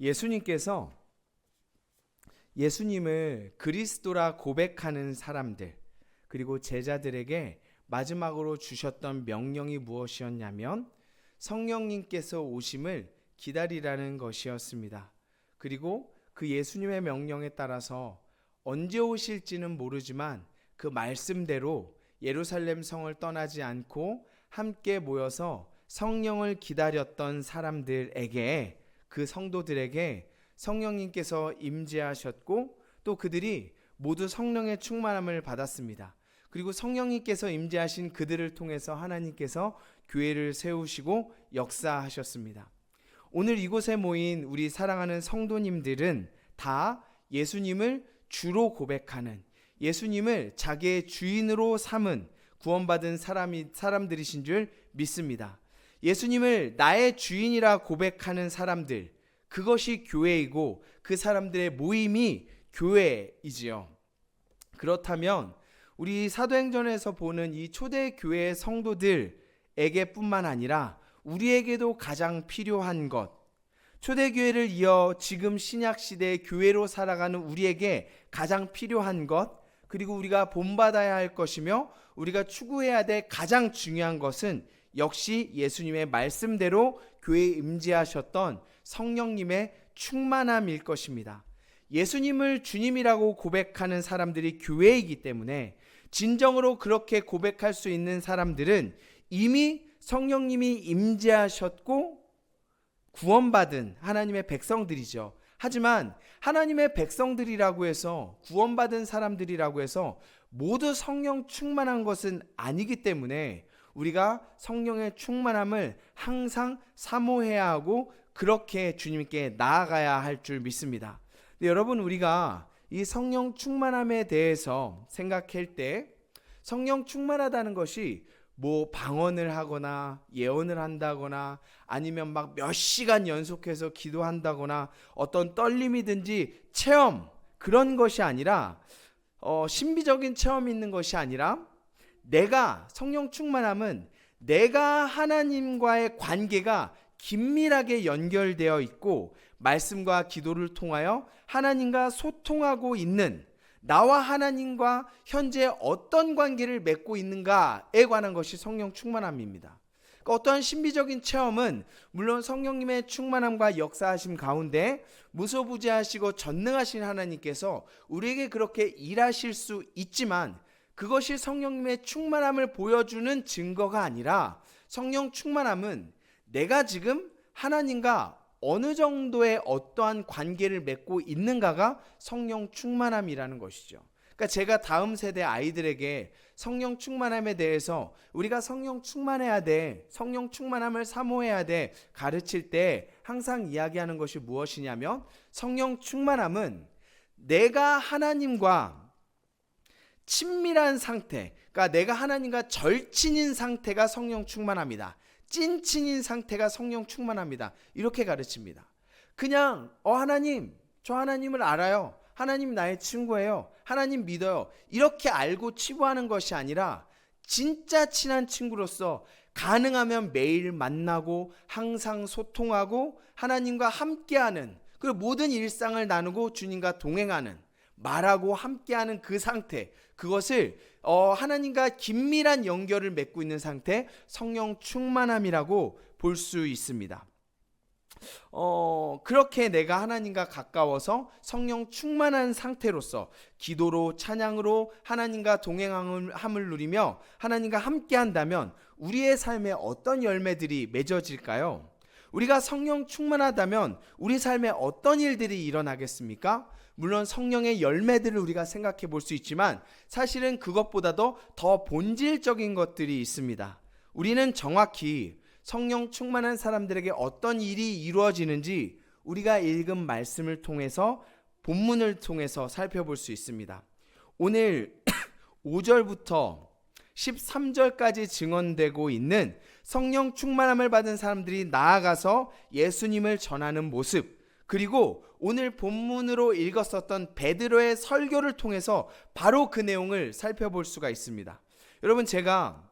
예수님께서 예수님을 그리스도라 고백하는 사람들 그리고 제자들에게 마지막으로 주셨던 명령이 무엇이었냐면 성령님께서 오심을 기다리라는 것이었습니다. 그리고 그 예수님의 명령에 따라서 언제 오실지는 모르지만 그 말씀대로 예루살렘 성을 떠나지 않고 함께 모여서 성령을 기다렸던 사람들에게, 그 성도들에게 성령님께서 임재하셨고 또 그들이 모두 성령의 충만함을 받았습니다. 그리고 성령님께서 임재하신 그들을 통해서 하나님께서 교회를 세우시고 역사하셨습니다. 오늘 이곳에 모인 우리 사랑하는 성도님들은 다 예수님을 주로 고백하는, 예수님을 자기의 주인으로 삼은 구원받은 사람들이신 줄 믿습니다. 예수님을 나의 주인이라 고백하는 사람들, 그것이 교회이고 그 사람들의 모임이 교회이지요. 그렇다면 우리 사도행전에서 보는 이 초대교회의 성도들에게 뿐만 아니라 우리에게도 가장 필요한 것, 초대교회를 이어 지금 신약시대의 교회로 살아가는 우리에게 가장 필요한 것, 그리고 우리가 본받아야 할 것이며 우리가 추구해야 될 가장 중요한 것은 역시 예수님의 말씀대로 교회에 임재하셨던 성령님의 충만함일 것입니다. 예수님을 주님이라고 고백하는 사람들이 교회이기 때문에 진정으로 그렇게 고백할 수 있는 사람들은 이미 성령님이 임재하셨고 구원받은 하나님의 백성들이죠. 하지만 하나님의 백성들이라고 해서, 구원받은 사람들이라고 해서 모두 성령 충만한 것은 아니기 때문에 우리가 성령의 충만함을 항상 사모해야 하고 그렇게 주님께 나아가야 할 줄 믿습니다. 여러분, 우리가 이 성령 충만함에 대해서 생각할 때 성령 충만하다는 것이 뭐 방언을 하거나 예언을 한다거나 아니면 막 몇 시간 연속해서 기도한다거나 어떤 떨림이든지 체험, 그런 것이 아니라 신비적인 체험이 있는 것이 아니라 내가, 성령 충만함은 내가 하나님과의 관계가 긴밀하게 연결되어 있고 말씀과 기도를 통하여 하나님과 소통하고 있는, 나와 하나님과 현재 어떤 관계를 맺고 있는가에 관한 것이 성령 충만함입니다. 그러니까 어떠한 신비적인 체험은 물론 성령님의 충만함과 역사하심 가운데 무소부재하시고 전능하신 하나님께서 우리에게 그렇게 일하실 수 있지만 그것이 성령님의 충만함을 보여주는 증거가 아니라, 성령 충만함은 내가 지금 하나님과 어느 정도의 어떠한 관계를 맺고 있는가가 성령 충만함이라는 것이죠. 그러니까 제가 다음 세대 아이들에게 성령 충만함에 대해서 우리가 성령 충만해야 돼, 성령 충만함을 사모해야 돼 가르칠 때 항상 이야기하는 것이 무엇이냐면, 성령 충만함은 내가 하나님과 친밀한 상태, 그러니까 내가 하나님과 절친인 상태가 성령 충만합니다. 찐친인 상태가 성령 충만합니다. 이렇게 가르칩니다. 그냥 하나님, 저 하나님을 알아요, 하나님 나의 친구예요, 하나님 믿어요, 이렇게 알고 치부하는 것이 아니라 진짜 친한 친구로서 가능하면 매일 만나고 항상 소통하고 하나님과 함께하는, 그리고 모든 일상을 나누고 주님과 동행하는, 말하고 함께하는 그 상태, 그것을 하나님과 긴밀한 연결을 맺고 있는 상태, 성령 충만함이라고 볼 수 있습니다. 그렇게 내가 하나님과 가까워서 성령 충만한 상태로서 기도로, 찬양으로 하나님과 동행함을 누리며 하나님과 함께 한다면 우리의 삶에 어떤 열매들이 맺어질까요? 우리가 성령 충만하다면 우리 삶에 어떤 일들이 일어나겠습니까? 물론 성령의 열매들을 우리가 생각해 볼 수 있지만 사실은 그것보다도 더 본질적인 것들이 있습니다. 우리는 정확히 성령 충만한 사람들에게 어떤 일이 이루어지는지 우리가 읽은 말씀을 통해서, 본문을 통해서 살펴볼 수 있습니다. 오늘 5절부터 13절까지 증언되고 있는 성령 충만함을 받은 사람들이 나아가서 예수님을 전하는 모습, 그리고 오늘 본문으로 읽었었던 베드로의 설교를 통해서 바로 그 내용을 살펴볼 수가 있습니다. 여러분, 제가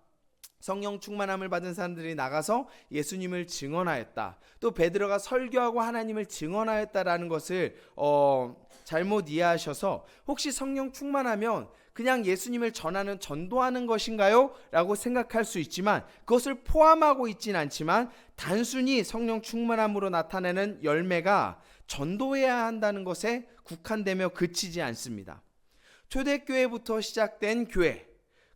성령 충만함을 받은 사람들이 나가서 예수님을 증언하였다. 또 베드로가 설교하고 하나님을 증언하였다라는 것을 잘못 이해하셔서 혹시 성령 충만하면 그냥 예수님을 전도하는 것인가요? 라고 생각할 수 있지만 그것을 포함하고 있진 않지만 단순히 성령 충만함으로 나타내는 열매가 전도해야 한다는 것에 국한되며 그치지 않습니다. 초대교회부터 시작된 교회,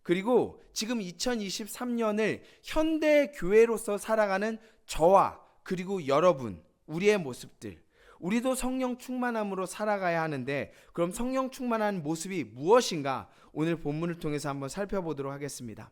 그리고 지금 2023년을 현대 교회로서 살아가는 저와 그리고 여러분, 우리의 모습들, 우리도 성령 충만함으로 살아가야 하는데 그럼 성령 충만한 모습이 무엇인가 오늘 본문을 통해서 한번 살펴보도록 하겠습니다.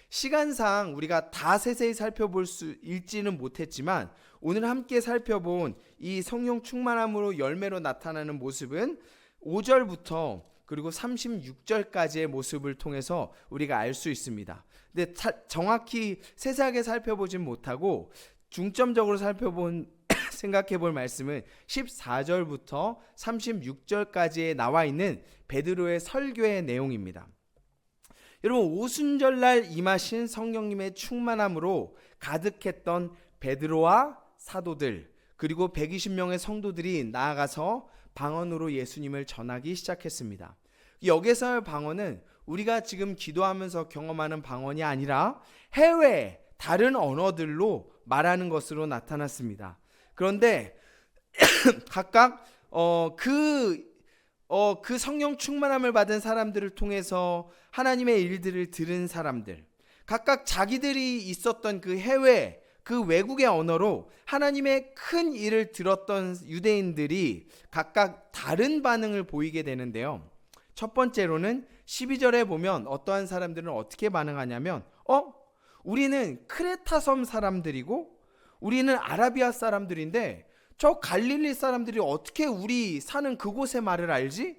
시간상 우리가 다 세세히 살펴볼 수 있지는 못했지만 오늘 함께 살펴본 이 성령 충만함으로 열매로 나타나는 모습은 5절부터 그리고 36절까지의 모습을 통해서 우리가 알 수 있습니다. 근데 정확히 세세하게 살펴보진 못하고 중점적으로 생각해 볼 말씀은 14절부터 36절까지에 나와 있는 베드로의 설교의 내용입니다. 여러분, 오순절날 임하신 성령님의 충만함으로 가득했던 베드로와 사도들 그리고 120명의 성도들이 나아가서 방언으로 예수님을 전하기 시작했습니다. 여기서의 방언은 우리가 지금 기도하면서 경험하는 방언이 아니라 해외 다른 언어들로 말하는 것으로 나타났습니다. 그런데 각각 그 성령 충만함을 받은 사람들을 통해서 하나님의 일들을 들은 사람들, 각각 자기들이 있었던 그 해외 그 외국의 언어로 하나님의 큰 일을 들었던 유대인들이 각각 다른 반응을 보이게 되는데요. 첫 번째로는 12절에 보면 어떠한 사람들은 어떻게 반응하냐면 우리는 크레타 섬 사람들이고 우리는 아라비아 사람들인데 저 갈릴리 사람들이 어떻게 우리 사는 그곳의 말을 알지?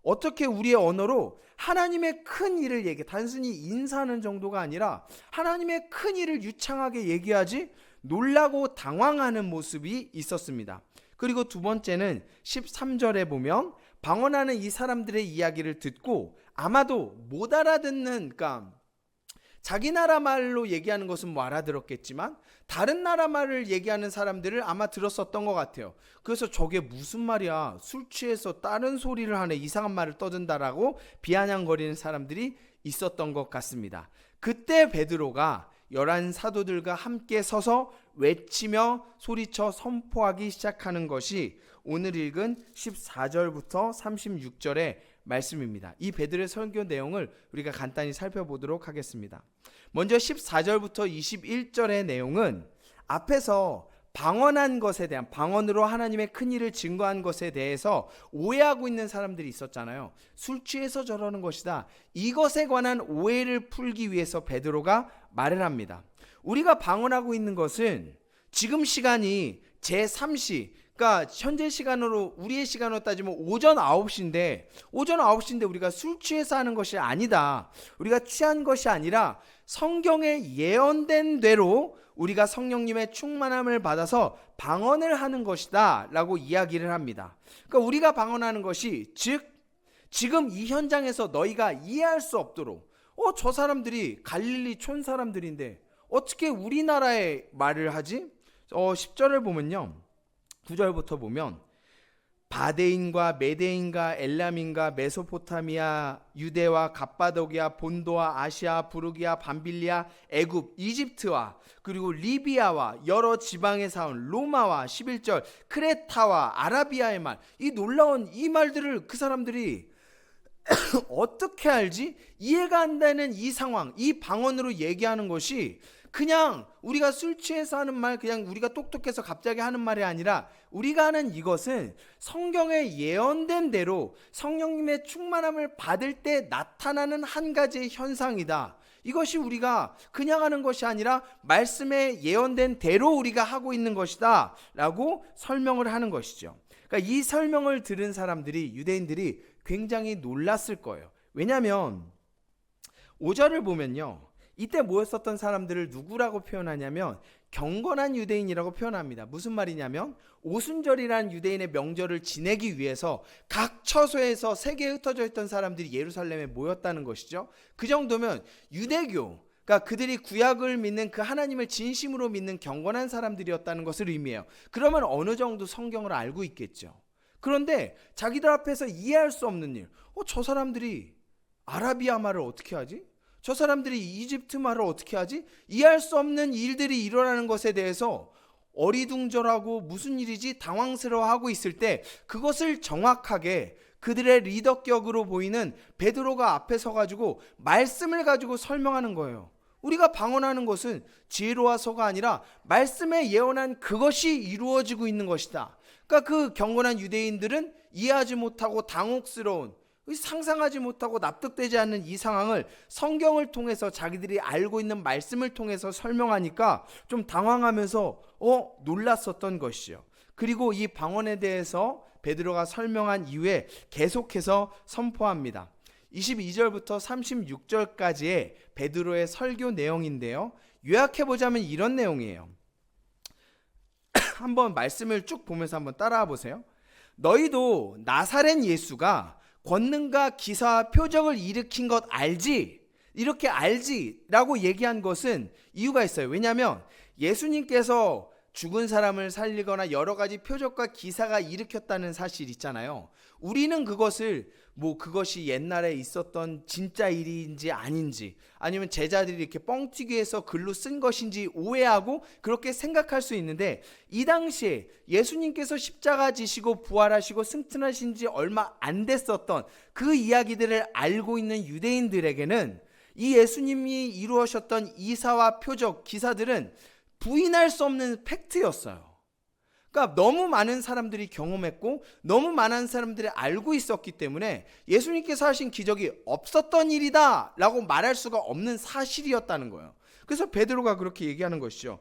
어떻게 우리의 언어로 하나님의 큰 일을 단순히 인사하는 정도가 아니라 하나님의 큰 일을 유창하게 얘기하지? 놀라고 당황하는 모습이 있었습니다. 그리고 두 번째는 13절에 보면 방언하는 이 사람들의 이야기를 듣고 아마도 못 알아듣는, 자기 나라 말로 얘기하는 것은 알아들었겠지만 다른 나라 말을 얘기하는 사람들을 아마 들었었던 것 같아요. 그래서 저게 무슨 말이야, 술 취해서 다른 소리를 하네, 이상한 말을 떠든다라고 비아냥거리는 사람들이 있었던 것 같습니다. 그때 베드로가 11 사도들과 함께 서서 외치며 소리쳐 선포하기 시작하는 것이 오늘 읽은 14절부터 36절의 말씀입니다. 이 베드로의 설교 내용을 우리가 간단히 살펴보도록 하겠습니다. 먼저 14절부터 21절의 내용은 앞에서 방언한 것에 대한, 방언으로 하나님의 큰 일을 증거한 것에 대해서 오해하고 있는 사람들이 있었잖아요. 술 취해서 저러는 것이다. 이것에 관한 오해를 풀기 위해서 베드로가 말을 합니다. 우리가 방언하고 있는 것은 지금 시간이 제3시, 그러니까 현재 시간으로, 우리의 시간으로 따지면 오전 9시인데 우리가 술 취해서 하는 것이 아니다. 우리가 취한 것이 아니라 성경에 예언된 대로 우리가 성령님의 충만함을 받아서 방언을 하는 것이다 라고 이야기를 합니다. 그러니까 우리가 방언하는 것이, 즉 지금 이 현장에서 너희가 이해할 수 없도록 저 사람들이 갈릴리 촌 사람들인데 어떻게 우리나라의 말을 하지? 10절을 보면요, 9절부터 보면 바데인과 메데인과 엘람인과 메소포타미아, 유대와 갑바도기아, 본도와 아시아, 부르기아, 밤빌리아, 애굽, 이집트와 그리고 리비아와 여러 지방에 사온 로마와 11절 크레타와 아라비아의 말, 이 놀라운 이 말들을 그 사람들이 어떻게 알지? 이해가 안 되는 이 상황, 이 방언으로 얘기하는 것이 그냥 우리가 술 취해서 하는 말, 그냥 우리가 똑똑해서 갑자기 하는 말이 아니라 우리가 하는 이것은 성경에 예언된 대로 성령님의 충만함을 받을 때 나타나는 한 가지의 현상이다. 이것이 우리가 그냥 하는 것이 아니라 말씀에 예언된 대로 우리가 하고 있는 것이다 라고 설명을 하는 것이죠. 그러니까 이 설명을 들은 사람들이, 유대인들이 굉장히 놀랐을 거예요. 왜냐하면 5절을 보면요, 이때 모였었던 사람들을 누구라고 표현하냐면 경건한 유대인이라고 표현합니다. 무슨 말이냐면 오순절이라는 유대인의 명절을 지내기 위해서 각 처소에서 세계에 흩어져 있던 사람들이 예루살렘에 모였다는 것이죠. 그 정도면 유대교, 그러니까 그들이 구약을 믿는 그 하나님을 진심으로 믿는 경건한 사람들이었다는 것을 의미해요. 그러면 어느 정도 성경을 알고 있겠죠. 그런데 자기들 앞에서 이해할 수 없는 일, 저 사람들이 아라비아 말을 어떻게 하지? 저 사람들이 이집트 말을 어떻게 하지? 이해할 수 없는 일들이 일어나는 것에 대해서 어리둥절하고 무슨 일이지 당황스러워하고 있을 때 그것을 정확하게 그들의 리더격으로 보이는 베드로가 앞에 서가지고 말씀을 가지고 설명하는 거예요. 우리가 방언하는 것은 지혜로워서가 아니라 말씀에 예언한 그것이 이루어지고 있는 것이다. 그러니까 그 경건한 유대인들은 이해하지 못하고 당혹스러운, 상상하지 못하고 납득되지 않는 이 상황을 성경을 통해서 자기들이 알고 있는 말씀을 통해서 설명하니까 좀 당황하면서 놀랐었던 것이죠. 그리고 이 방언에 대해서 베드로가 설명한 이후에 계속해서 선포합니다. 22절부터 36절까지의 베드로의 설교 내용인데요. 요약해보자면 이런 내용이에요. 한번 말씀을 쭉 보면서 한번 따라와 보세요. 너희도 나사렛 예수가 권능과 기사와 표적을 일으킨 것 알지? 이렇게 알지라고 얘기한 것은 이유가 있어요. 왜냐하면 예수님께서 죽은 사람을 살리거나 여러 가지 표적과 기사가 일으켰다는 사실 있잖아요. 우리는 그것을 그것이 옛날에 있었던 진짜 일인지 아닌지, 아니면 제자들이 이렇게 뻥튀기 해서 글로 쓴 것인지 오해하고 그렇게 생각할 수 있는데, 이 당시에 예수님께서 십자가 지시고 부활하시고 승천하신 지 얼마 안 됐었던 그 이야기들을 알고 있는 유대인들에게는 이 예수님이 이루어셨던 이사와 표적, 기사들은 부인할 수 없는 팩트였어요. 그러니까 너무 많은 사람들이 경험했고 너무 많은 사람들이 알고 있었기 때문에 예수님께서 하신 기적이 없었던 일이다 라고 말할 수가 없는 사실이었다는 거예요. 그래서 베드로가 그렇게 얘기하는 것이죠.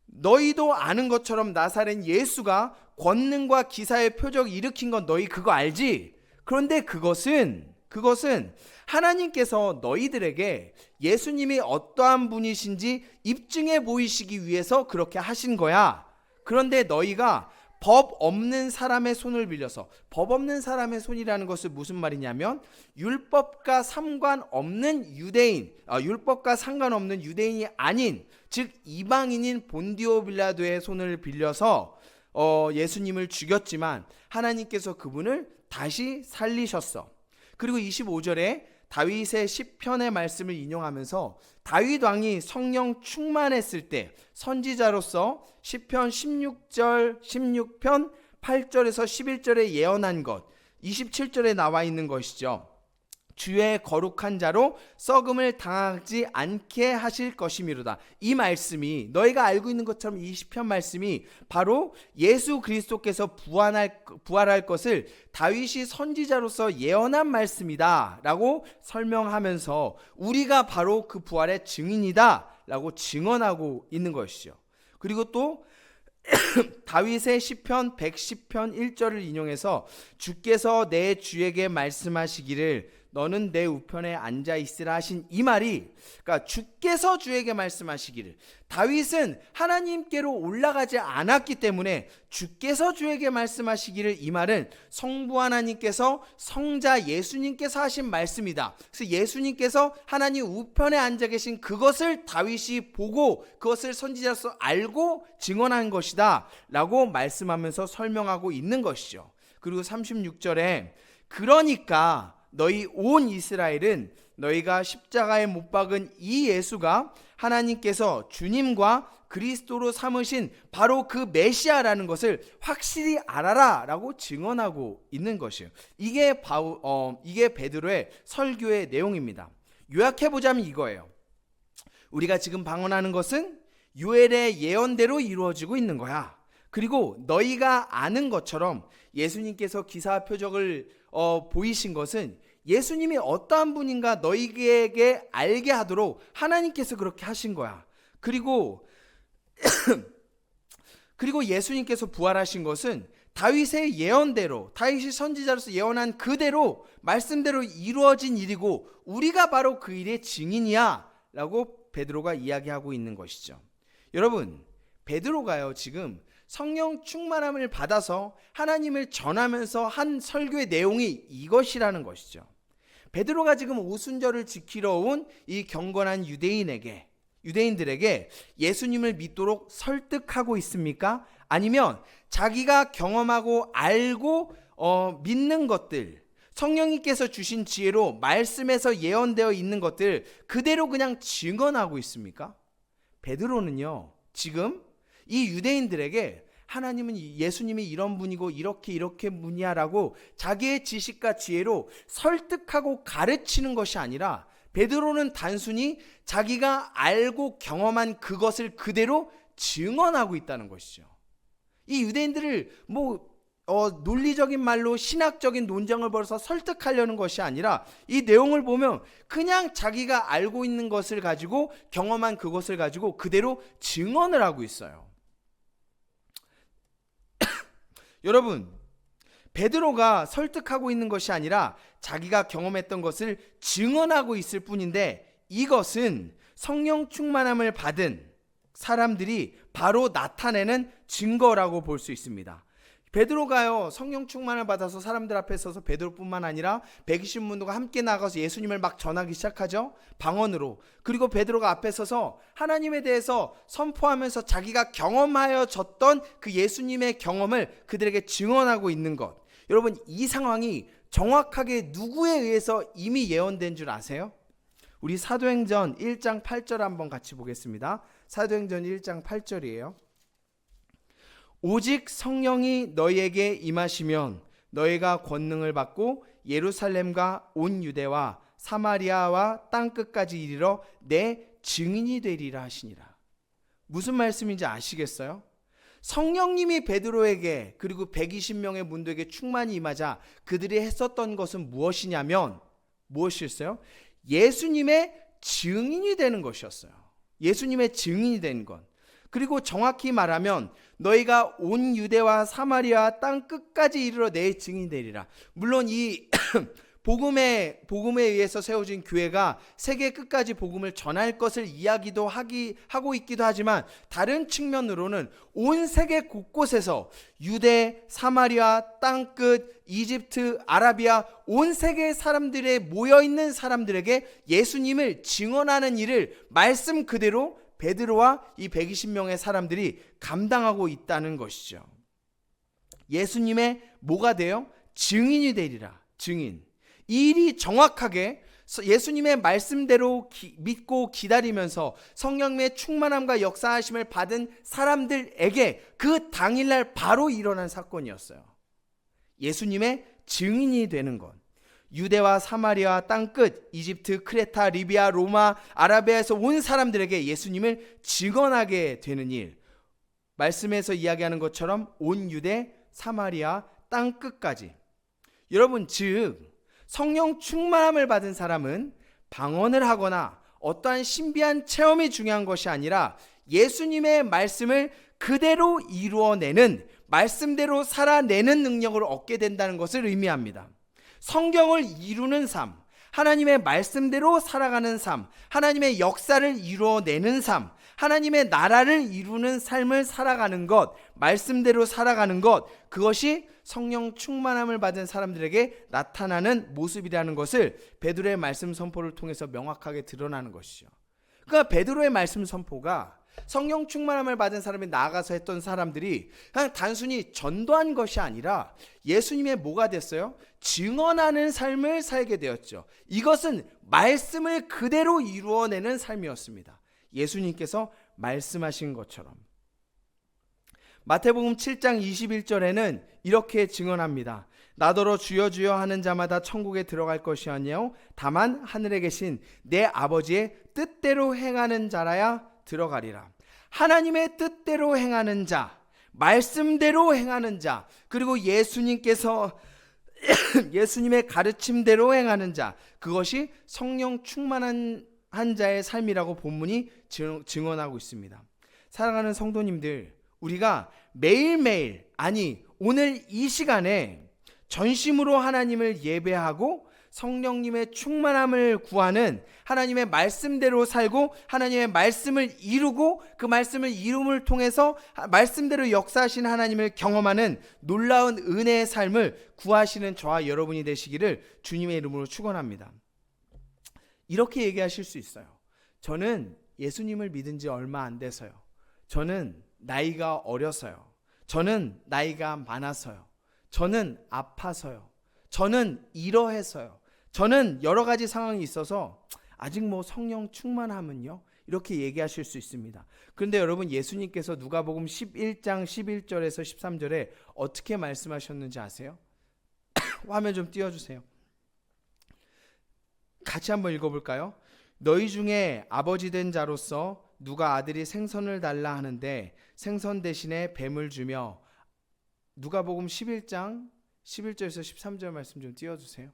너희도 아는 것처럼 나사렛 예수가 권능과 기사의 표적을 일으킨 건 너희 그거 알지? 그런데 그것은 하나님께서 너희들에게 예수님이 어떠한 분이신지 입증해 보이시기 위해서 그렇게 하신 거야. 그런데 너희가 법 없는 사람의 손을 빌려서, 법 없는 사람의 손이라는 것은 무슨 말이냐면 율법과 상관없는 유대인, 율법과 상관없는 유대인이 아닌, 즉 이방인인 본디오 빌라도의 손을 빌려서 예수님을 죽였지만 하나님께서 그분을 다시 살리셨어. 그리고 25절에 다윗의 시편의 말씀을 인용하면서 다윗 왕이 성령 충만했을 때 선지자로서 시편 16편 8절에서 11절에 예언한 것, 27절에 나와 있는 것이죠. 주의 거룩한 자로 썩음을 당하지 않게 하실 것이미로다. 이 말씀이, 너희가 알고 있는 것처럼 이 시편 말씀이 바로 예수 그리스도께서 부활할 것을 다윗이 선지자로서 예언한 말씀이다 라고 설명하면서 우리가 바로 그 부활의 증인이다 라고 증언하고 있는 것이죠. 그리고 또 다윗의 시편 110편 1절을 인용해서 주께서 내 주에게 말씀하시기를 너는 내 우편에 앉아 있으라 하신 이 말이, 그러니까 주께서 주에게 말씀하시기를, 다윗은 하나님께로 올라가지 않았기 때문에 주께서 주에게 말씀하시기를, 이 말은 성부 하나님께서 성자 예수님께서 하신 말씀이다. 그래서 예수님께서 하나님 우편에 앉아 계신 그것을 다윗이 보고 그것을 선지자로서 알고 증언한 것이다 라고 말씀하면서 설명하고 있는 것이죠. 그리고 36절에 그러니까 너희 온 이스라엘은 너희가 십자가에 못 박은 이 예수가 하나님께서 주님과 그리스도로 삼으신 바로 그 메시아라는 것을 확실히 알아라 라고 증언하고 있는 것이에요. 이게 베드로의 설교의 내용입니다. 요약해보자면 이거예요. 우리가 지금 방언하는 것은 요엘의 예언대로 이루어지고 있는 거야. 그리고 너희가 아는 것처럼 예수님께서 기사와 표적을 보이신 것은 예수님이 어떠한 분인가 너희에게 알게 하도록 하나님께서 그렇게 하신 거야. 그리고 예수님께서 부활하신 것은 다윗의 예언대로, 다윗이 선지자로서 예언한 그대로 말씀대로 이루어진 일이고 우리가 바로 그 일의 증인이야 라고 베드로가 이야기하고 있는 것이죠. 여러분, 베드로가요 지금 성령 충만함을 받아서 하나님을 전하면서 한 설교의 내용이 이것이라는 것이죠. 베드로가 지금 오순절을 지키러 온 이 경건한 유대인에게 유대인들에게 예수님을 믿도록 설득하고 있습니까? 아니면 자기가 경험하고 알고 믿는 것들, 성령님께서 주신 지혜로 말씀에서 예언되어 있는 것들 그대로 그냥 증언하고 있습니까? 베드로는요, 지금 이 유대인들에게 하나님은 예수님이 이런 분이고 이렇게 분이야라고 자기의 지식과 지혜로 설득하고 가르치는 것이 아니라 베드로는 단순히 자기가 알고 경험한 그것을 그대로 증언하고 있다는 것이죠. 이 유대인들을 논리적인 말로 신학적인 논쟁을 벌여서 설득하려는 것이 아니라 이 내용을 보면 그냥 자기가 알고 있는 것을 가지고 경험한 그것을 가지고 그대로 증언을 하고 있어요. 여러분, 베드로가 설득하고 있는 것이 아니라 자기가 경험했던 것을 증언하고 있을 뿐인데 이것은 성령 충만함을 받은 사람들이 바로 나타내는 증거라고 볼 수 있습니다. 베드로가요, 성령 충만을 받아서 사람들 앞에 서서 베드로뿐만 아니라 120문도가 함께 나가서 예수님을 막 전하기 시작하죠. 방언으로. 그리고 베드로가 앞에 서서 하나님에 대해서 선포하면서 자기가 경험하여졌던 그 예수님의 경험을 그들에게 증언하고 있는 것. 여러분, 이 상황이 정확하게 누구에 의해서 이미 예언된 줄 아세요? 우리 사도행전 1장 8절 한번 같이 보겠습니다. 사도행전 1장 8절이에요. 오직 성령이 너희에게 임하시면 너희가 권능을 받고 예루살렘과 온 유대와 사마리아와 땅끝까지 이르러 내 증인이 되리라 하시니라. 무슨 말씀인지 아시겠어요? 성령님이 베드로에게 그리고 120명의 문도에게 충만히 임하자 그들이 했었던 것은 무엇이냐면 무엇이었어요? 예수님의 증인이 되는 것이었어요. 예수님의 증인이 되는 것. 그리고 정확히 말하면 너희가 온 유대와 사마리아 땅 끝까지 이르러 내 증인이 되리라. 물론 이 복음에 의해서 세워진 교회가 세계 끝까지 복음을 전할 것을 하고 있기도 하지만 다른 측면으로는 온 세계 곳곳에서 유대, 사마리아, 땅끝, 이집트, 아라비아 온 세계 사람들에 모여있는 사람들에게 예수님을 증언하는 일을 말씀 그대로 베드로와 이 120명의 사람들이 감당하고 있다는 것이죠. 예수님의 뭐가 돼요? 증인이 되리라. 증인. 이 일이 정확하게 예수님의 말씀대로 믿고 기다리면서 성령의 충만함과 역사하심을 받은 사람들에게 그 당일날 바로 일어난 사건이었어요. 예수님의 증인이 되는 것. 유대와 사마리아 땅끝, 이집트, 크레타, 리비아, 로마, 아라비아에서 온 사람들에게 예수님을 증언하게 되는 일. 말씀에서 이야기하는 것처럼 온 유대, 사마리아, 땅끝까지. 여러분, 즉 성령 충만함을 받은 사람은 방언을 하거나 어떠한 신비한 체험이 중요한 것이 아니라 예수님의 말씀을 그대로 이루어내는, 말씀대로 살아내는 능력을 얻게 된다는 것을 의미합니다. 성경을 이루는 삶, 하나님의 말씀대로 살아가는 삶, 하나님의 역사를 이루어내는 삶, 하나님의 나라를 이루는 삶을 살아가는 것, 말씀대로 살아가는 것, 그것이 성령 충만함을 받은 사람들에게 나타나는 모습이라는 것을 베드로의 말씀 선포를 통해서 명확하게 드러나는 것이죠. 그러니까 베드로의 말씀 선포가 성령 충만함을 받은 사람이 나아가서 했던 사람들이 그냥 단순히 전도한 것이 아니라 예수님의 뭐가 됐어요? 증언하는 삶을 살게 되었죠. 이것은 말씀을 그대로 이루어내는 삶이었습니다. 예수님께서 말씀하신 것처럼. 마태복음 7장 21절에는 이렇게 증언합니다. 나더러 주여 주여 하는 자마다 천국에 들어갈 것이 아니요 다만 하늘에 계신 내 아버지의 뜻대로 행하는 자라야 들어가리라. 하나님의 뜻대로 행하는 자, 말씀대로 행하는 자, 그리고 예수님께서 예수님의 가르침대로 행하는 자, 그것이 성령 충만한 자의 삶이라고 본문이 증언하고 있습니다. 사랑하는 성도님들, 우리가 매일매일, 아니 오늘 이 시간에 전심으로 하나님을 예배하고 성령님의 충만함을 구하는, 하나님의 말씀대로 살고 하나님의 말씀을 이루고 그 말씀을 이룸을 통해서 말씀대로 역사하신 하나님을 경험하는 놀라운 은혜의 삶을 구하시는 저와 여러분이 되시기를 주님의 이름으로 축원합니다. 이렇게 얘기하실 수 있어요. 저는 예수님을 믿은 지 얼마 안 돼서요. 저는 나이가 어려서요. 저는 나이가 많아서요. 저는 아파서요. 저는 이러해서요. 저는 여러 가지 상황이 있어서 아직 성령 충만하면요, 이렇게 얘기하실 수 있습니다. 그런데 여러분, 예수님께서 누가복음 11장 11절에서 13절에 어떻게 말씀하셨는지 아세요? 화면 좀 띄워주세요. 같이 한번 읽어볼까요? 너희 중에 아버지 된 자로서 누가 아들이 생선을 달라 하는데 생선 대신에 뱀을 주며, 누가복음 11장 11절에서 13절 말씀 좀 띄워주세요.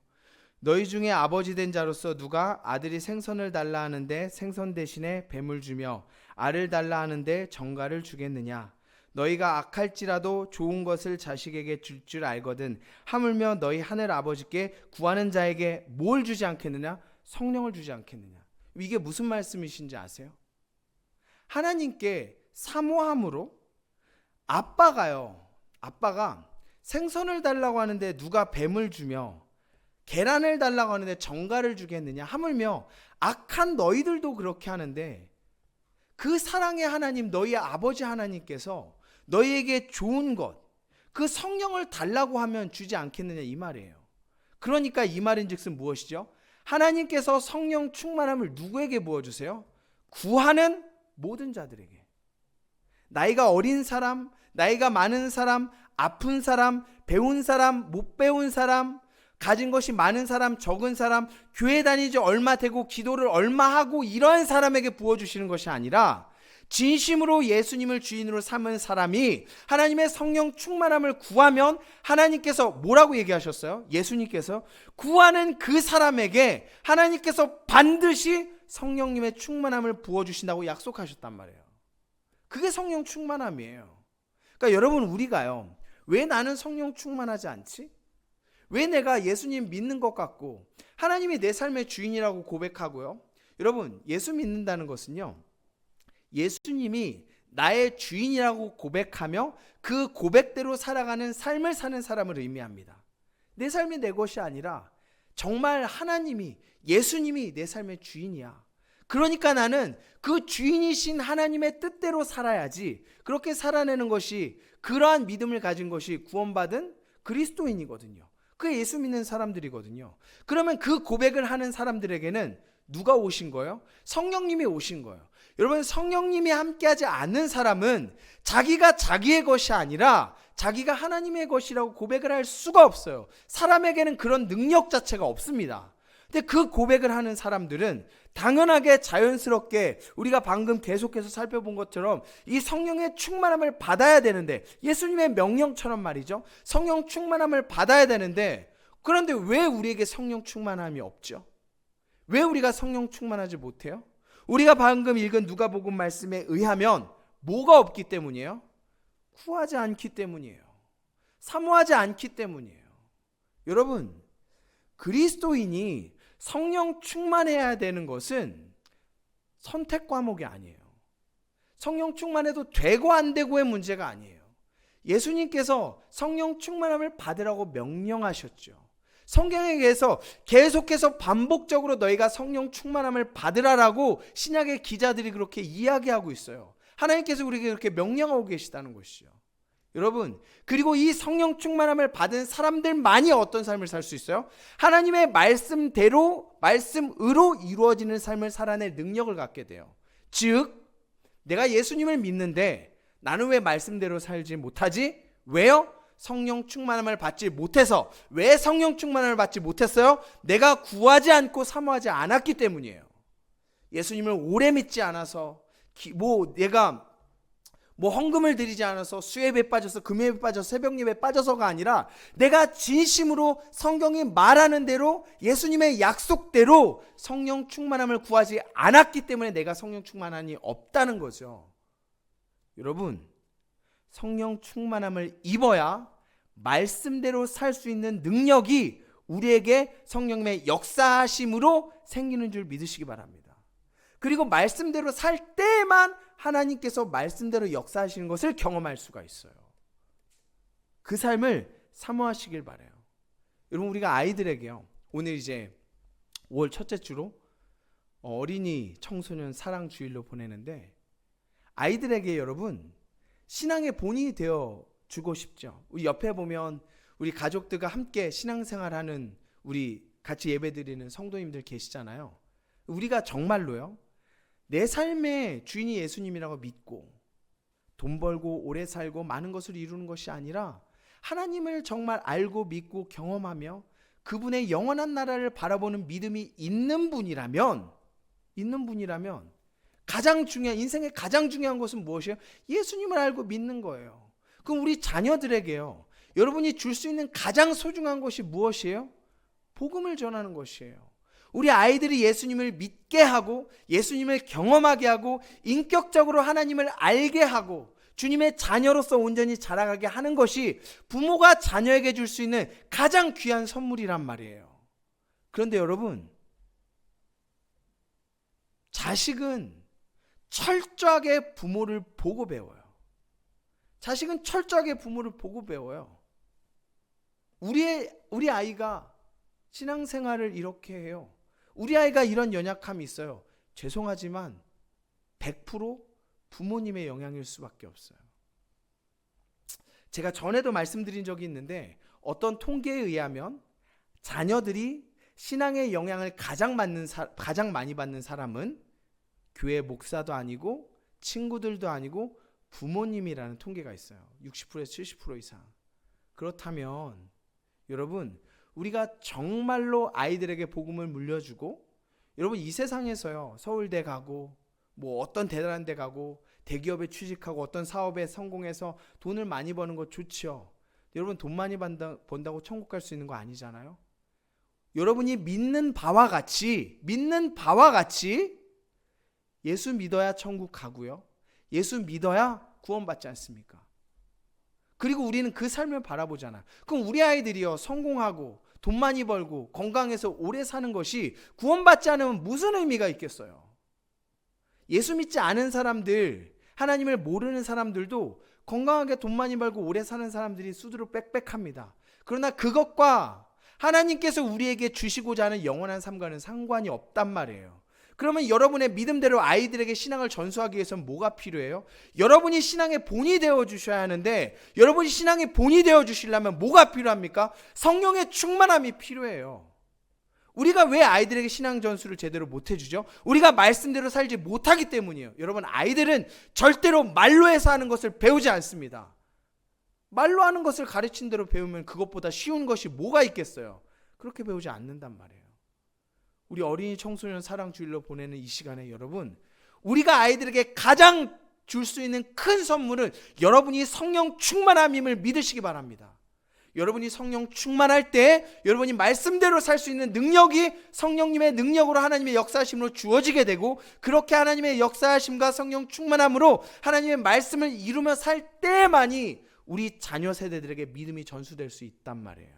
너희 중에 아버지 된 자로서 누가 아들이 생선을 달라 하는데 생선 대신에 뱀을 주며 알을 달라 하는데 정갈을 주겠느냐? 너희가 악할지라도 좋은 것을 자식에게 줄 줄 알거든 하물며 너희 하늘 아버지께 구하는 자에게 뭘 주지 않겠느냐? 성령을 주지 않겠느냐? 이게 무슨 말씀이신지 아세요? 하나님께 사모함으로 아빠가 생선을 달라고 하는데 누가 뱀을 주며 계란을 달라고 하는데 정갈을 주겠느냐? 하물며 악한 너희들도 그렇게 하는데 그 사랑의 하나님, 너희 아버지 하나님께서 너희에게 좋은 것, 그 성령을 달라고 하면 주지 않겠느냐, 이 말이에요. 그러니까 이 말인즉슨 무엇이죠? 하나님께서 성령 충만함을 누구에게 부어주세요? 구하는 모든 자들에게. 나이가 어린 사람, 나이가 많은 사람, 아픈 사람, 배운 사람, 못 배운 사람, 가진 것이 많은 사람, 적은 사람, 교회 다니지 얼마 되고 기도를 얼마 하고 이러한 사람에게 부어주시는 것이 아니라 진심으로 예수님을 주인으로 삼은 사람이 하나님의 성령 충만함을 구하면 하나님께서 뭐라고 얘기하셨어요? 예수님께서 구하는 그 사람에게 하나님께서 반드시 성령님의 충만함을 부어주신다고 약속하셨단 말이에요. 그게 성령 충만함이에요. 그러니까 여러분, 우리가요, 왜 나는 성령 충만하지 않지? 왜 내가 예수님 믿는 것 같고 하나님이 내 삶의 주인이라고 고백하고요. 여러분, 예수 믿는다는 것은요, 예수님이 나의 주인이라고 고백하며 그 고백대로 살아가는 삶을 사는 사람을 의미합니다. 내 삶이 내 것이 아니라 정말 하나님이, 예수님이 내 삶의 주인이야. 그러니까 나는 그 주인이신 하나님의 뜻대로 살아야지. 그렇게 살아내는 것이, 그러한 믿음을 가진 것이 구원받은 그리스도인이거든요. 그게 예수 믿는 사람들이거든요. 그러면 그 고백을 하는 사람들에게는 누가 오신 거예요? 성령님이 오신 거예요. 여러분, 성령님이 함께하지 않는 사람은 자기가 자기의 것이 아니라 자기가 하나님의 것이라고 고백을 할 수가 없어요. 사람에게는 그런 능력 자체가 없습니다. 근데 그 고백을 하는 사람들은 당연하게 자연스럽게 우리가 방금 계속해서 살펴본 것처럼 이 성령의 충만함을 받아야 되는데, 예수님의 명령처럼 말이죠, 성령 충만함을 받아야 되는데, 그런데 왜 우리에게 성령 충만함이 없죠? 왜 우리가 성령 충만하지 못해요? 우리가 방금 읽은 누가복음 말씀에 의하면 뭐가 없기 때문이에요? 구하지 않기 때문이에요. 사모하지 않기 때문이에요. 여러분, 그리스도인이 성령 충만해야 되는 것은 선택 과목이 아니에요. 성령 충만해도 되고 안 되고의 문제가 아니에요. 예수님께서 성령 충만함을 받으라고 명령하셨죠. 성경에 의해서 계속해서 반복적으로 너희가 성령 충만함을 받으라라고 신약의 기자들이 그렇게 이야기하고 있어요. 하나님께서 우리에게 그렇게 명령하고 계시다는 것이죠. 여러분, 그리고 이 성령 충만함을 받은 사람들만이 어떤 삶을 살 수 있어요? 하나님의 말씀대로, 말씀으로 이루어지는 삶을 살아낼 능력을 갖게 돼요. 즉, 내가 예수님을 믿는데 나는 왜 말씀대로 살지 못하지? 왜요? 성령 충만함을 받지 못해서. 왜 성령 충만함을 받지 못했어요? 내가 구하지 않고 사모하지 않았기 때문이에요. 예수님을 오래 믿지 않아서, 내가 헌금을 드리지 않아서, 수예배에 빠져서, 금예배에 빠져서, 새벽예배에 빠져서가 아니라 내가 진심으로 성경이 말하는 대로 예수님의 약속대로 성령 충만함을 구하지 않았기 때문에 내가 성령 충만함이 없다는 거죠. 여러분, 성령 충만함을 입어야 말씀대로 살 수 있는 능력이 우리에게 성령의 역사하심으로 생기는 줄 믿으시기 바랍니다. 그리고 말씀대로 살 때만 하나님께서 말씀대로 역사하시는 것을 경험할 수가 있어요. 그 삶을 사모하시길 바라요. 여러분, 우리가 아이들에게요, 오늘 이제 5월 첫째 주로 어린이 청소년 사랑 주일로 보내는데 아이들에게 여러분 신앙의 본이 되어 주고 싶죠. 우리 옆에 보면 우리 가족들과 함께 신앙생활하는 우리 같이 예배드리는 성도님들 계시잖아요. 우리가 정말로요 내 삶의 주인이 예수님이라고 믿고 돈 벌고 오래 살고 많은 것을 이루는 것이 아니라 하나님을 정말 알고 믿고 경험하며 그분의 영원한 나라를 바라보는 믿음이 있는 분이라면 인생의 가장 중요한 것은 무엇이에요? 예수님을 알고 믿는 거예요. 그럼 우리 자녀들에게요 여러분이 줄 수 있는 가장 소중한 것이 무엇이에요? 복음을 전하는 것이에요. 우리 아이들이 예수님을 믿게 하고 예수님을 경험하게 하고 인격적으로 하나님을 알게 하고 주님의 자녀로서 온전히 자라가게 하는 것이 부모가 자녀에게 줄 수 있는 가장 귀한 선물이란 말이에요. 그런데 여러분, 자식은 철저하게 부모를 보고 배워요. 자식은 철저하게 부모를 보고 배워요. 우리 아이가 신앙생활을 이렇게 해요. 우리 아이가 이런 연약함이 있어요. 죄송하지만 100% 부모님의 영향일 수밖에 없어요. 제가 전에도 말씀드린 적이 있는데 어떤 통계에 의하면 자녀들이 신앙의 영향을 가장 많이 받는 사람은 교회 목사도 아니고 친구들도 아니고 부모님이라는 통계가 있어요. 60%에서 70% 이상. 그렇다면 여러분 우리가 정말로 아이들에게 복음을 물려주고 여러분 이 세상에서요 서울대 가고 뭐 어떤 대단한 데 가고 대기업에 취직하고 어떤 사업에 성공해서 돈을 많이 버는 거 좋죠. 여러분 돈 많이 번다고 천국 갈 수 있는 거 아니잖아요. 여러분이 믿는 바와 같이 예수 믿어야 천국 가고요. 예수 믿어야 구원받지 않습니까? 그리고 우리는 그 삶을 바라보잖아. 그럼 우리 아이들이요 성공하고 돈 많이 벌고 건강해서 오래 사는 것이 구원받지 않으면 무슨 의미가 있겠어요? 예수 믿지 않은 사람들, 하나님을 모르는 사람들도 건강하게 돈 많이 벌고 오래 사는 사람들이 수두룩 빽빽합니다. 그러나 그것과 하나님께서 우리에게 주시고자 하는 영원한 삶과는 상관이 없단 말이에요. 그러면 여러분의 믿음대로 아이들에게 신앙을 전수하기 위해서는 뭐가 필요해요? 여러분이 신앙의 본이 되어 주셔야 하는데 여러분이 신앙의 본이 되어 주시려면 뭐가 필요합니까? 성령의 충만함이 필요해요. 우리가 왜 아이들에게 신앙 전수를 제대로 못 해주죠? 우리가 말씀대로 살지 못하기 때문이에요. 여러분 아이들은 절대로 말로 해서 하는 것을 배우지 않습니다. 말로 하는 것을 가르친 대로 배우면 그것보다 쉬운 것이 뭐가 있겠어요? 그렇게 배우지 않는단 말이에요. 우리 어린이 청소년 사랑 주일로 보내는 이 시간에 여러분 우리가 아이들에게 가장 줄 수 있는 큰 선물은 여러분이 성령 충만함임을 믿으시기 바랍니다. 여러분이 성령 충만할 때 여러분이 말씀대로 살 수 있는 능력이 성령님의 능력으로 하나님의 역사하심으로 주어지게 되고 그렇게 하나님의 역사하심과 성령 충만함으로 하나님의 말씀을 이루며 살 때만이 우리 자녀 세대들에게 믿음이 전수될 수 있단 말이에요.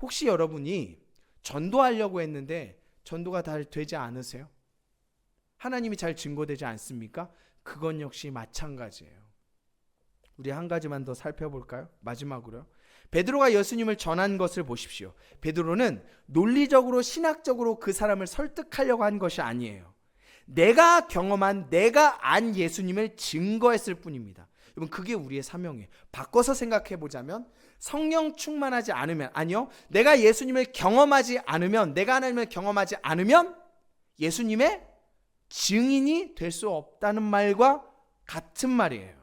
혹시 여러분이 전도하려고 했는데 전도가 잘 되지 않으세요? 하나님이 잘 증거되지 않습니까? 그건 역시 마찬가지예요. 우리 한 가지만 더 살펴볼까요? 마지막으로요. 베드로가 예수님을 전한 것을 보십시오. 베드로는 논리적으로 신학적으로 그 사람을 설득하려고 한 것이 아니에요. 내가 경험한 내가 안 예수님을 증거했을 뿐입니다. 여러분 그게 우리의 사명이에요. 바꿔서 생각해 보자면 성령 충만하지 않으면 내가 예수님을 경험하지 않으면 내가 하나님을 경험하지 않으면 예수님의 증인이 될 수 없다는 말과 같은 말이에요.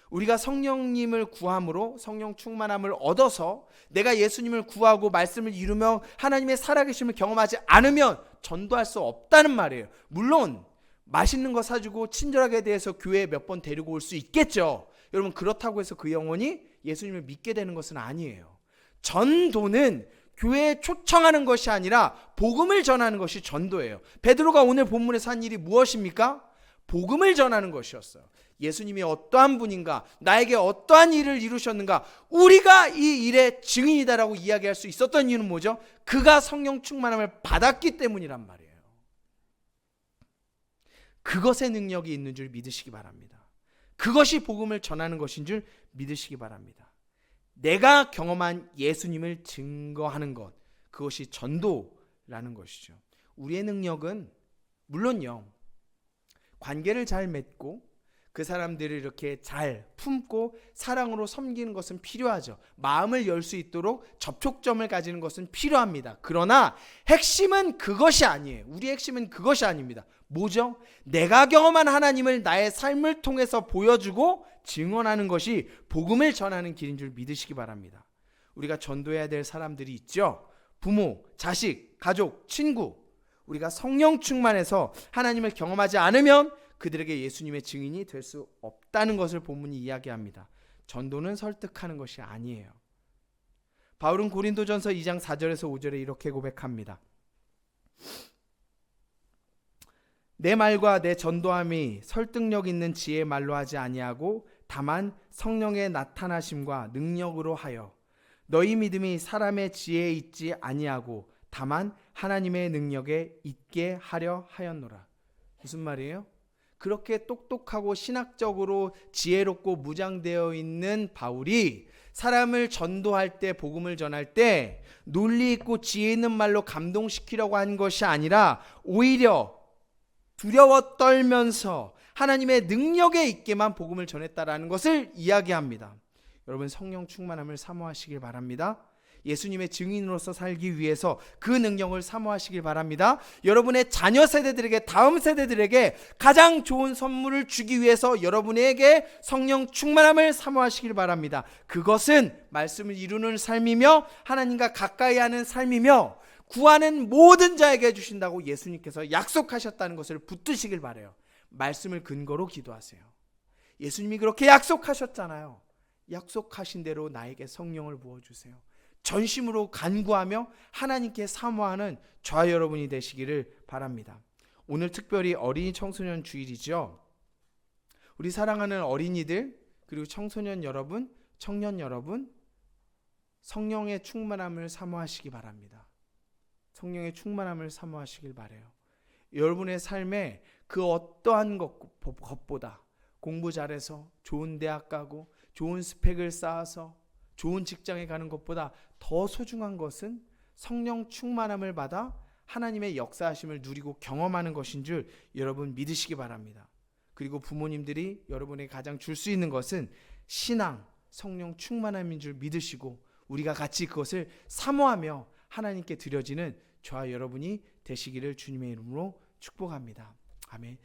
우리가 성령님을 구함으로 성령 충만함을 얻어서 내가 예수님을 구하고 말씀을 이루며 하나님의 살아계심을 경험하지 않으면 전도할 수 없다는 말이에요. 물론 맛있는 거 사주고 친절하게 대해서 교회에 몇 번 데리고 올 수 있겠죠. 여러분 그렇다고 해서 그 영혼이 예수님을 믿게 되는 것은 아니에요. 전도는 교회에 초청하는 것이 아니라 복음을 전하는 것이 전도예요. 베드로가 오늘 본문에서 한 일이 무엇입니까? 복음을 전하는 것이었어요. 예수님이 어떠한 분인가, 나에게 어떠한 일을 이루셨는가, 우리가 이 일의 증인이다라고 이야기할 수 있었던 이유는 뭐죠? 그가 성령 충만함을 받았기 때문이란 말이에요. 그것의 능력이 있는 줄 믿으시기 바랍니다. 그것이 복음을 전하는 것인 줄 믿으시기 바랍니다. 내가 경험한 예수님을 증거하는 것, 그것이 전도라는 것이죠. 우리의 능력은 물론요, 관계를 잘 맺고 그 사람들을 이렇게 잘 품고 사랑으로 섬기는 것은 필요하죠. 마음을 열 수 있도록 접촉점을 가지는 것은 필요합니다. 그러나 핵심은 그것이 아니에요. 우리의 핵심은 그것이 아닙니다. 뭐죠? 내가 경험한 하나님을 나의 삶을 통해서 보여주고 증언하는 것이 복음을 전하는 길인 줄 믿으시기 바랍니다. 우리가 전도해야 될 사람들이 있죠. 부모, 자식, 가족, 친구. 우리가 성령 충만해서 하나님을 경험하지 않으면 그들에게 예수님의 증인이 될 수 없다는 것을 본문이 이야기합니다. 전도는 설득하는 것이 아니에요. 바울은 고린도전서 2장 4절에서 5절에 이렇게 고백합니다. 내 말과 내 전도함이 설득력 있는 지혜의 말로 하지 아니하고 다만 성령의 나타나심과 능력으로 하여 너희 믿음이 사람의 지혜에 있지 아니하고 다만 하나님의 능력에 있게 하려 하였노라. 무슨 말이에요? 그렇게 똑똑하고 신학적으로 지혜롭고 무장되어 있는 바울이 사람을 전도할 때, 복음을 전할 때 논리 있고 지혜 있는 말로 감동시키려고 한 것이 아니라 오히려 두려워 떨면서 하나님의 능력에 있게만 복음을 전했다라는 것을 이야기합니다. 여러분, 성령 충만함을 사모하시길 바랍니다. 예수님의 증인으로서 살기 위해서 그 능력을 사모하시길 바랍니다. 여러분의 자녀 세대들에게, 다음 세대들에게 가장 좋은 선물을 주기 위해서 여러분에게 성령 충만함을 사모하시길 바랍니다. 그것은 말씀을 이루는 삶이며 하나님과 가까이 하는 삶이며 구하는 모든 자에게 해주신다고 예수님께서 약속하셨다는 것을 붙드시길 바라요. 말씀을 근거로 기도하세요. 예수님이 그렇게 약속하셨잖아요. 약속하신 대로 나에게 성령을 부어주세요. 전심으로 간구하며 하나님께 사모하는 저와 여러분이 되시기를 바랍니다. 오늘 특별히 어린이 청소년 주일이죠. 우리 사랑하는 어린이들 그리고 청소년 여러분, 청년 여러분, 성령의 충만함을 사모하시기 바랍니다. 성령의 충만함을 사모하시길 바라요. 여러분의 삶에 그 어떠한 것보다 공부 잘해서 좋은 대학 가고 좋은 스펙을 쌓아서 좋은 직장에 가는 것보다 더 소중한 것은 성령 충만함을 받아 하나님의 역사하심을 누리고 경험하는 것인 줄 여러분 믿으시기 바랍니다. 그리고 부모님들이 여러분에게 가장 줄 수 있는 것은 신앙, 성령 충만함인 줄 믿으시고 우리가 같이 그것을 사모하며 하나님께 드려지는 저와 여러분이 되시기를 주님의 이름으로 축복합니다. 아멘.